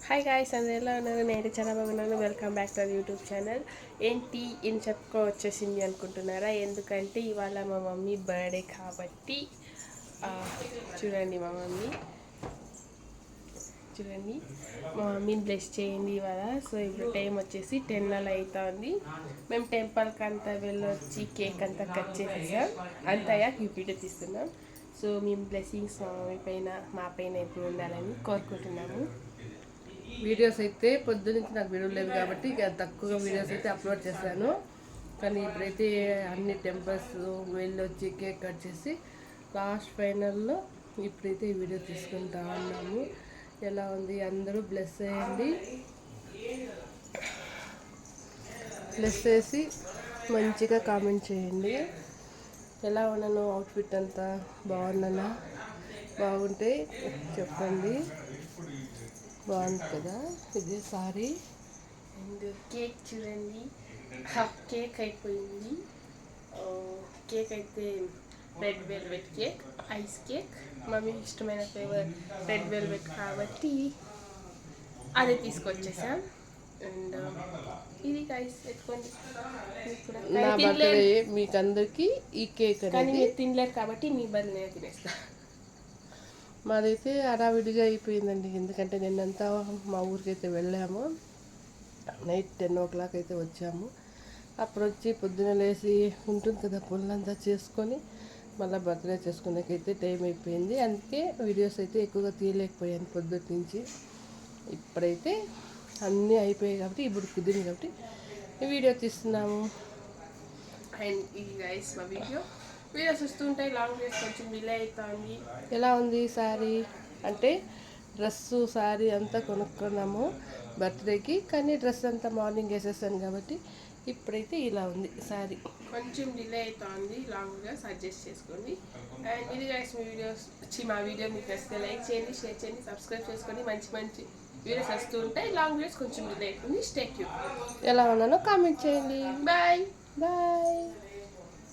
Hi guys, అందరూ ఎలా ఉన్నారు? నేను చాలా బాగున్నాను. Welcome back to YouTube channel. ఏంటి ఇన్ చెప్పుకో వచ్చేసింది అనుకుంటున్నారా? ఎందుకంటే ఇవాళ మా మమ్మీ బర్త్డే కాబట్టి చూడండి మా మమ్మీని బ్లెస్ చేయండి ఇవాళ. సో ఇప్పుడు టైం వచ్చేసి 10 అలా అవుతుంది. మేము టెంపుల్కి అంతా వెళ్ళొచ్చి కేక్ అంతా కట్ చేసేసాం. అంతయ్యా వీడియో తీస్తున్నాం. సో మేము బ్లెస్సింగ్స్ మా మమ్మీ పైన మా పైన ఎప్పుడు ఉండాలని కోరుకుంటున్నాము. వీడియోస్ అయితే పొద్దునుంచి నాకు వీడియో లేదు కాబట్టి ఇక తక్కువగా వీడియోస్ అయితే అప్లోడ్ చేశాను. కానీ ఇప్పుడైతే అన్ని టెంపుల్స్ వెళ్ళొచ్చి కేక్ కట్ చేసి లాస్ట్ ఫైనల్లో ఇప్పుడైతే ఈ వీడియో తీసుకుంటా ఉన్నాము. ఎలా ఉంది? అందరూ బ్లెస్ చేయండి. బ్లెస్ చేసి మంచిగా కామెంట్ చేయండి. ఎలా ఉన్నాను? అవుట్ఫిట్ అంతా బాగున్నానా? బాగుంటే చెప్పండి. బాగుంది కదా ఇది సారీ. అండ్ కేక్ చూడండి, హాఫ్ కేక్ అయిపోయింది. కేక్ అయితే red velvet cake, ice cake. మమ్మీకి ఇష్టమైన ఫ్లేవర్ రెడ్ వెల్వెట్ కాబట్టి అదే తీసుకొచ్చేసాం. అండ్ ఇది గైస్ ఎత్తుకోండి. నా బర్త్డే మీకు అందరికీ ఈ కేక్ కానీ మీరు తినలేరు కాబట్టి మీ బదులు నేను తినేస్తాను. మాదైతే హడావిడిగా అయిపోయిందండి. ఎందుకంటే నిన్నంతా మా ఊరికైతే వెళ్ళాము. నైట్ 10 o'clock అయితే వచ్చాము. అప్పుడు వచ్చి పొద్దున లేచి ఉంటుంది కదా పనులంతా చేసుకొని మళ్ళీ బర్త్డే చేసుకునేకైతే టైం అయిపోయింది. అందుకే వీడియోస్ అయితే ఎక్కువగా తీయలేకపోయాను పొద్దుటి నుంచి. ఇప్పుడైతే అన్నీ అయిపోయాయి కాబట్టి ఇప్పుడు కుదిరింది కాబట్టి ఈ వీడియో తీస్తున్నాము. అండ్ ఇది గైస్ మా వీడియోస్ వస్తుంటాయి. లాంగ్ వీడియోస్ కొంచెం డిలే అవుతుంది. ఎలా ఉంది సారీ? అంటే డ్రెస్సు సారీ అంతా కొనుక్కున్నాము బర్త్డేకి. కానీ డ్రెస్ అంతా మార్నింగ్ వేసేసాను కాబట్టి ఇప్పుడైతే ఇలా ఉంది సారీ. కొంచెం డిలే అవుతుంది. లాంగ్ వీడియోస్ అడ్జస్ట్ చేసుకోండి. అండ్ ఇది గైస్ మా వీడియో మీకు నచ్చితే లైక్ చేయండి, షేర్ చేయండి, సబ్స్క్రైబ్ చేసుకోండి. మంచి మంచి వీడియోస్ వస్తూ ఉంటాయి. లాంగ్ వీడియోస్ కొంచెం డిలే అవుతుంది. Stay tune. ఎలా ఉన్నానో కామెంట్ చేయండి. Bye bye.